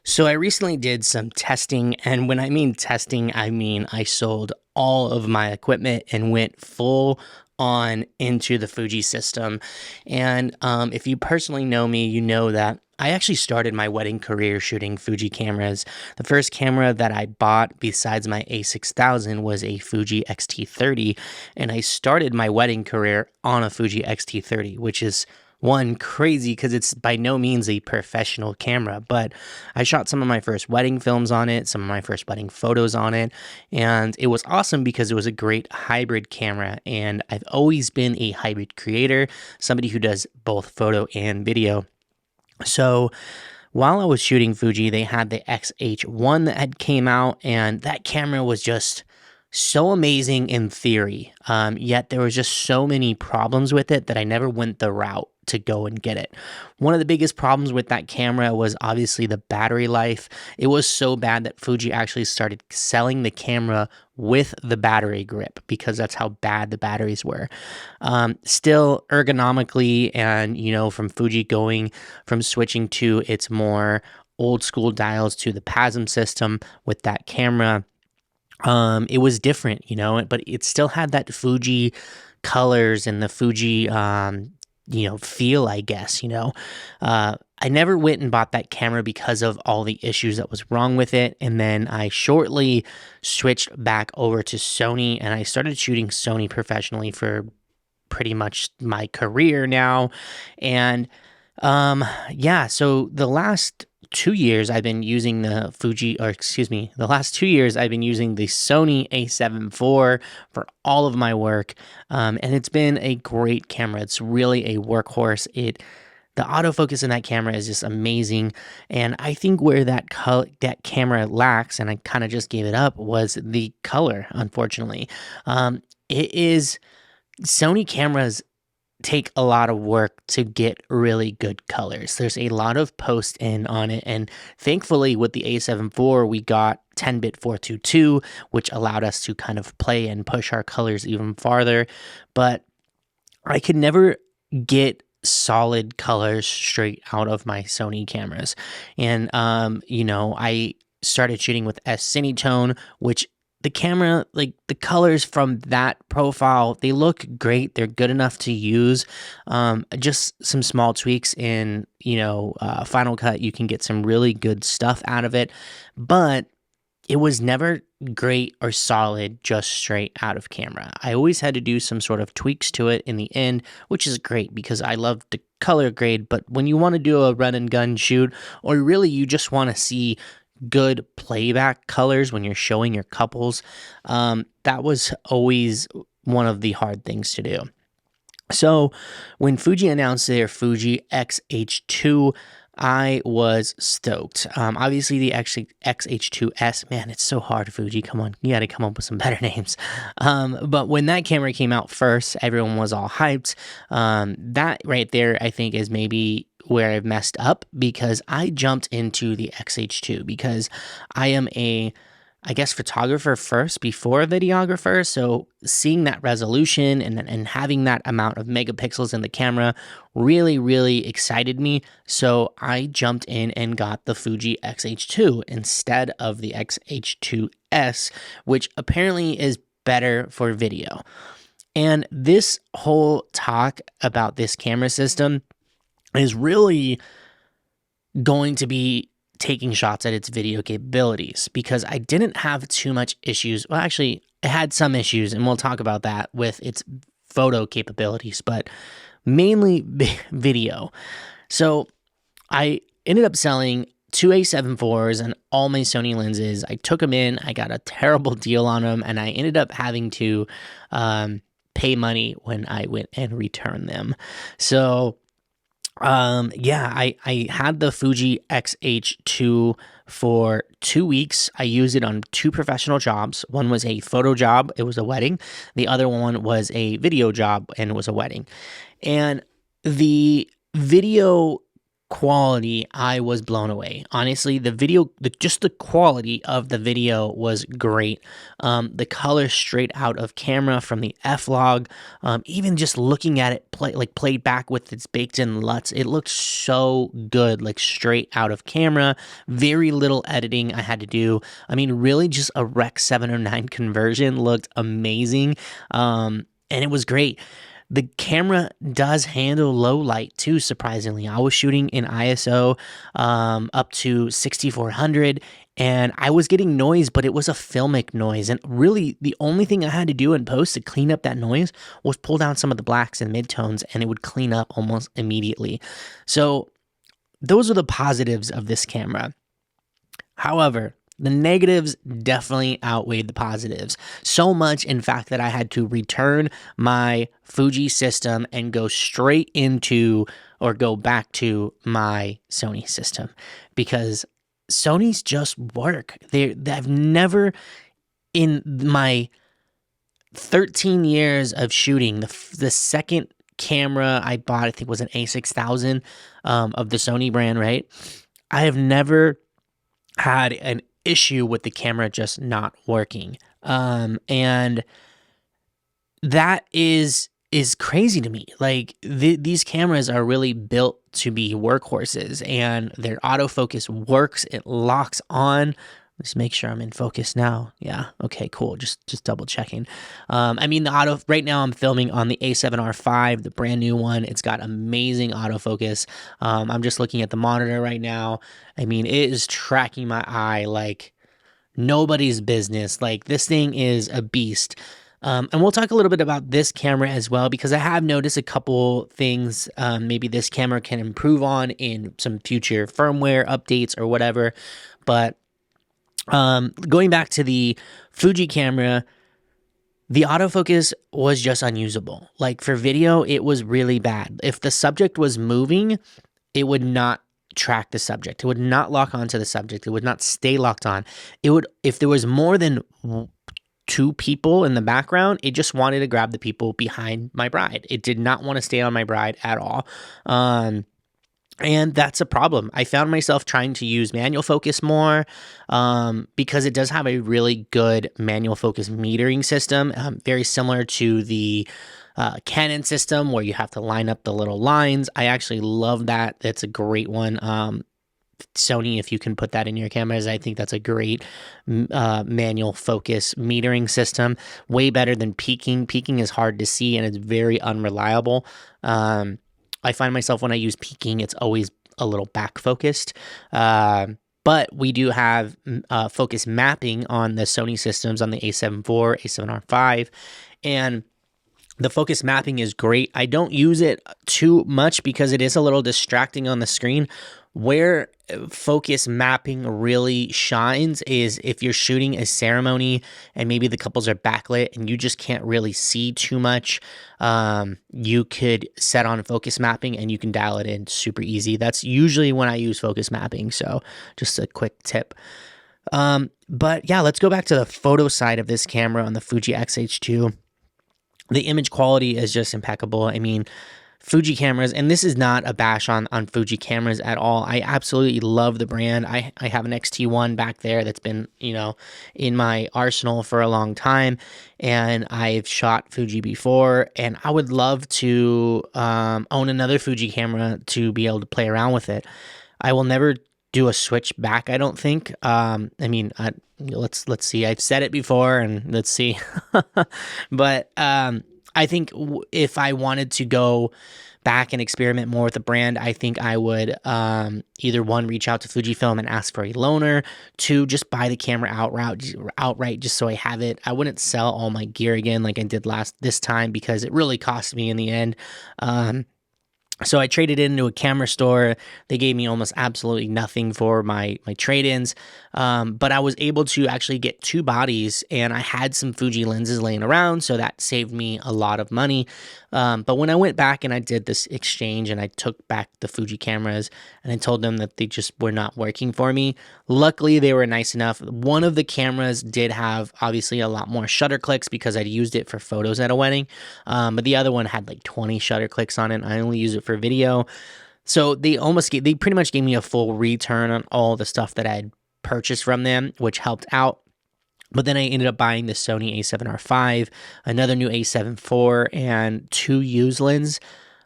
So I recently did some testing, and when I mean testing, I mean I sold all of my equipment and went full on into the Fuji system. And if you personally know me, you know that I actually started my wedding career shooting Fuji cameras. The first camera that I bought besides my A6000 was a Fuji X-T30, and I started my wedding career on a Fuji X-T30, which is one crazy because it's by no means a professional camera, but I shot some of my first wedding films on it, some of my first wedding photos on it, and it was awesome because it was a great hybrid camera. And I've always been a hybrid creator, somebody who does both photo and video. So while I was shooting Fuji, they had the XH1 that had came out, and that camera was just so amazing in theory. Yet there was just so many problems with it that I never went the route to go and get it. One of the biggest problems with that camera was obviously the battery life. It was so bad that Fuji actually started selling the camera with the battery grip because that's how bad the batteries were. Still ergonomically, and from Fuji going from switching to its more old school dials to the PASM system with that camera, it was different, but it still had that Fuji colors and the Fuji feel, I guess. I never went and bought that camera because of all the issues that was wrong with it. And then I shortly switched back over to Sony, and I started shooting Sony professionally for pretty much my career now. And so the last 2 years I've been using the last 2 years I've been using the Sony a7 IV for all of my work, and it's been a great camera. It's really a workhorse. The autofocus in that camera is just amazing, and I think where that camera lacks, and I kind of just gave it up, was the color. Unfortunately, Sony cameras take a lot of work to get really good colors. There's a lot of post in on it, and thankfully with the A7 IV we got 10-bit 422, which allowed us to kind of play and push our colors even farther. But I could never get solid colors straight out of my Sony cameras. And I started shooting with S-Cinetone, which the camera, like the colors from that profile, they look great. They're good enough to use. Just some small tweaks in, Final Cut, you can get some really good stuff out of it. But it was never great or solid just straight out of camera. I always had to do some sort of tweaks to it in the end, which is great because I love the color grade. But when you want to do a run and gun shoot, or really you just want to see good playback colors when you're showing your couples, that was always one of the hard things to do. So when Fuji announced their Fuji XH2, I was stoked. Obviously the XH2S, man, it's so hard, Fuji, come on, you gotta come up with some better names. But when that camera came out first, everyone was all hyped. That right there, I think, is maybe where I've messed up, because I jumped into the XH2 because I am I guess, photographer first before a videographer. So seeing that resolution and having that amount of megapixels in the camera really, really excited me. So I jumped in and got the Fuji XH2 instead of the XH2S, which apparently is better for video. And this whole talk about this camera system is really going to be taking shots at its video capabilities, because I didn't have too much issues. Well, actually, I had some issues, and we'll talk about that with its photo capabilities, but mainly video. So I ended up selling two A7 IVs and all my Sony lenses. I took them in. I got a terrible deal on them, and I ended up having to pay money when I went and returned them. So I had the Fuji XH2 for 2 weeks. I used it on two professional jobs. One was a photo job, it was a wedding. The other one was a video job, and it was a wedding. And the video quality, I was blown away. Honestly, the video, just the quality of the video was great. The color straight out of camera from the F-Log, even just looking at it played back with its baked-in LUTs, it looked so good, like straight out of camera. Very little editing I had to do. I mean, really just a Rec 709 conversion looked amazing, and it was great. The camera does handle low light too, surprisingly. I was shooting in ISO up to 6400, and I was getting noise, but it was a filmic noise. And really, the only thing I had to do in post to clean up that noise was pull down some of the blacks and midtones, and it would clean up almost immediately. So those are the positives of this camera. However, the negatives definitely outweighed the positives. So much, in fact, that I had to return my Fuji system and go straight into or go back to my Sony system because Sony's just work. I've never, in my 13 years of shooting, the second camera I bought, I think was an A6000 of the Sony brand, right? I have never had an issue with the camera just not working. And that is crazy to me. Like these cameras are really built to be workhorses, and their autofocus works. It locks on. Let's make sure I'm in focus now. Yeah. Okay, cool. Just double checking. I mean, right now I'm filming on the A7R5, the brand new one. It's got amazing autofocus. I'm just looking at the monitor right now. I mean, it is tracking my eye like nobody's business. Like this thing is a beast. And we'll talk a little bit about this camera as well, because I have noticed a couple things maybe this camera can improve on in some future firmware updates or whatever. But going back to the Fuji camera, the autofocus was just unusable. Like for video, it was really bad. If the subject was moving, it would not track the subject. It would not lock onto the subject. It would not stay locked on. It would, if there was more than two people in the background, it just wanted to grab the people behind my bride. It did not want to stay on my bride at all. And that's a problem. I found myself trying to use manual focus more because it does have a really good manual focus metering system, very similar to the Canon system where you have to line up the little lines. I actually love that. That's a great one. Sony, if you can put that in your cameras, I think that's a great manual focus metering system. Way better than peaking. Peaking is hard to see and it's very unreliable. I find myself when I use peaking, it's always a little back focused. But we do have focus mapping on the Sony systems on the A7 IV, A7R5, and the focus mapping is great. I don't use it too much because it is a little distracting on the screen. Where focus mapping really shines is if you're shooting a ceremony and maybe the couples are backlit and you just can't really see too much, you could set on focus mapping and you can dial it in super easy. That's usually when I use focus mapping, so just a quick tip. But yeah, let's go back to the photo side of this camera on the Fuji XH2. The image quality is just impeccable. I mean, Fuji cameras, and this is not a bash on Fuji cameras at all. I absolutely love the brand. I have an XT1 back there that's been, in my arsenal for a long time, and I've shot Fuji before, and I would love to own another Fuji camera to be able to play around with it. I will never do a switch back, I don't think. Let's see. I've said it before, and let's see. But I think if I wanted to go back and experiment more with the brand, I think I would either one, reach out to Fujifilm and ask for a loaner, two, just buy the camera outright just so I have it. I wouldn't sell all my gear again like I did this time because it really cost me in the end. So I traded it into a camera store. They gave me almost absolutely nothing for my trade-ins, but I was able to actually get two bodies, and I had some Fuji lenses laying around, so that saved me a lot of money. But when I went back and I did this exchange and I took back the Fuji cameras and I told them that they just were not working for me, luckily they were nice enough. One of the cameras did have obviously a lot more shutter clicks because I'd used it for photos at a wedding, but the other one had like 20 shutter clicks on it. I only use it for video. So they pretty much gave me a full return on all the stuff that I had purchased from them, which helped out. But then I ended up buying the Sony A7R5, another new A7 IV, and two used lens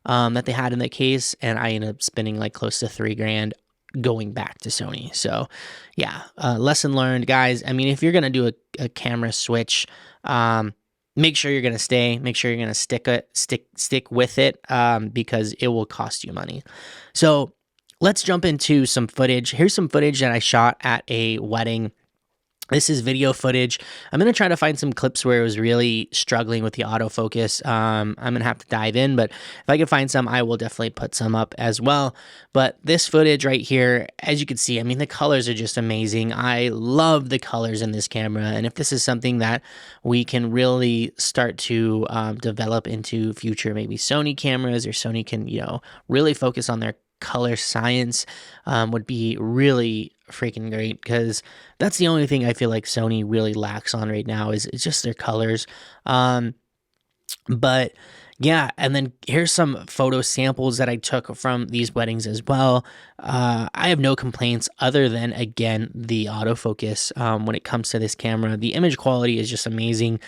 that they had in the case, and I ended up spending like close to $3,000 going back to Sony. So, yeah, lesson learned, guys. I mean, if you're gonna do a camera switch, make sure you're gonna stay. Make sure you're gonna stick with it, because it will cost you money. So, let's jump into some footage. Here's some footage that I shot at a wedding. This is video footage. I'm going to try to find some clips where it was really struggling with the autofocus. I'm going to have to dive in, but if I can find some, I will definitely put some up as well. But this footage right here, as you can see, I mean, the colors are just amazing. I love the colors in this camera. And if this is something that we can really start to develop into future maybe Sony cameras, or Sony can, really focus on their color science, would be really freaking great, because that's the only thing I feel like Sony really lacks on right now is just their colors. But yeah, and then here's some photo samples that I took from these weddings as well. I have no complaints other than, again, the autofocus. When it comes to this camera, the image quality is just amazing.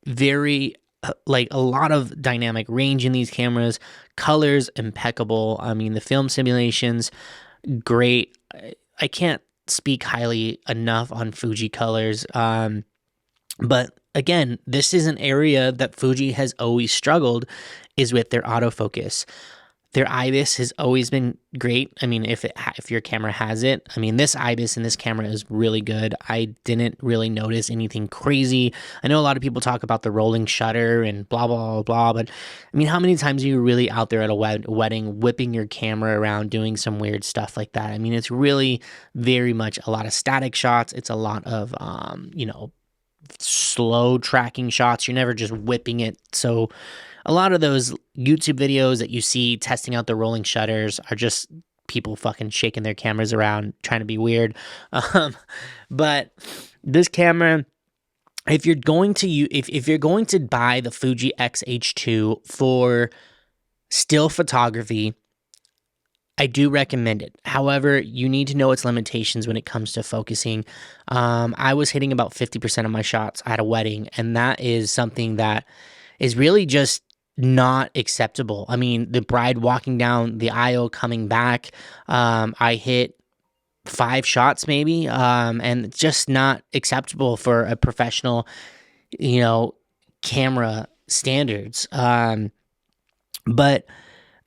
Very like a lot of dynamic range in these cameras, colors impeccable. I mean, the film simulations, great. I can't speak highly enough on Fuji colors. But again, this is an area that Fuji has always struggled, is with their autofocus. Their IBIS has always been great. I mean, if your camera has it, I mean, this IBIS in this camera is really good. I didn't really notice anything crazy. I know a lot of people talk about the rolling shutter and blah, blah, blah, blah, but I mean, how many times are you really out there at a wedding whipping your camera around doing some weird stuff like that? I mean, it's really very much a lot of static shots. It's a lot of, slow tracking shots. You're never just whipping it. So a lot of those YouTube videos that you see testing out the rolling shutters are just people fucking shaking their cameras around trying to be weird. But this camera, if you're going to buy the Fuji XH2 for still photography, I do recommend it. However, you need to know its limitations when it comes to focusing. I was hitting about 50% of my shots at a wedding, and that is something that is really just not acceptable. I mean, the bride walking down the aisle, coming back, I hit 5 shots maybe, and it's just not acceptable for a professional, camera standards. But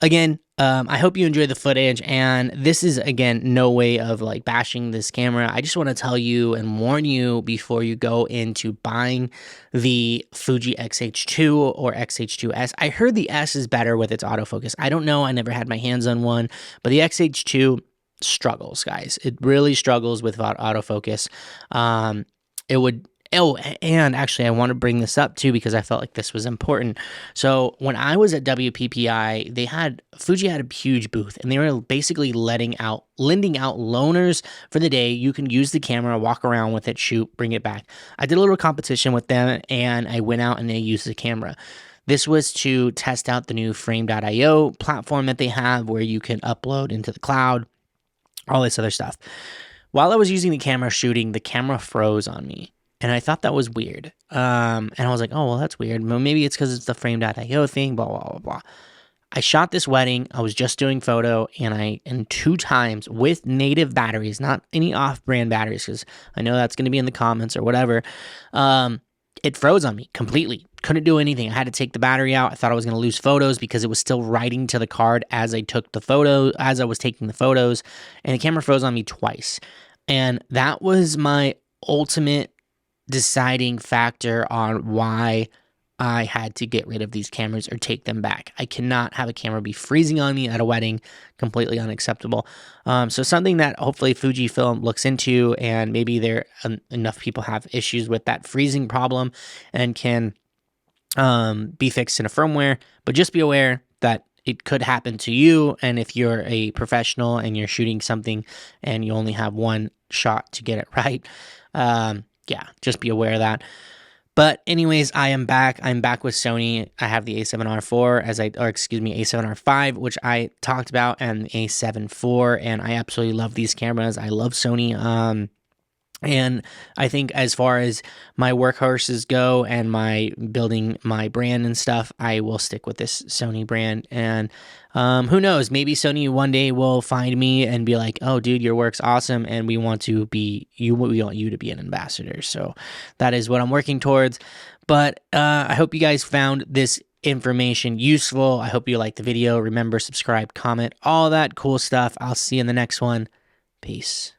again, I hope you enjoy the footage, and this is, again, no way of like bashing this camera. I just want to tell you and warn you before you go into buying the Fuji XH2 or XH2S. I heard the S is better with its autofocus. I don't know. I never had my hands on one, but the XH2 struggles, guys. It really struggles with autofocus. Oh, and actually, I want to bring this up too, because I felt like this was important. So when I was at WPPI, Fuji had a huge booth, and they were basically lending out loaners for the day. You can use the camera, walk around with it, shoot, bring it back. I did a little competition with them, and I went out and I used the camera. This was to test out the new Frame.io platform that they have, where you can upload into the cloud, all this other stuff. While I was using the camera shooting, the camera froze on me. And I thought that was weird. And I was like, oh, well, that's weird. Well, maybe it's because it's the Frame.io thing, blah, blah, blah, blah. I shot this wedding. I was just doing photo, and 2 times with native batteries, not any off-brand batteries, because I know that's going to be in the comments or whatever. It froze on me completely. Couldn't do anything. I had to take the battery out. I thought I was going to lose photos because it was still writing to the card as I was taking the photos, and the camera froze on me twice. And that was my ultimate deciding factor on why I had to get rid of these cameras or take them back. I cannot have a camera be freezing on me at a wedding. Completely unacceptable. So something that hopefully Fujifilm looks into, and maybe enough people have issues with that freezing problem and can be fixed in a firmware. But just be aware that it could happen to you, and if you're a professional and you're shooting something and you only have one shot to get it right, yeah, just be aware of that. But anyways, I am back. I'm back with Sony. I have the A7R4 A7R5, which I talked about, and the A7 IV, and I absolutely love these cameras. I love Sony. And I think as far as my workhorses go and my building my brand and stuff, I will stick with this Sony brand. And who knows, maybe Sony one day will find me and be like, oh dude, your work's awesome and we want you to be an ambassador. So that is what I'm working towards. But I hope you guys found this information useful. I hope you liked the video. Remember, subscribe, comment, all that cool stuff. I'll see you in the next one. Peace.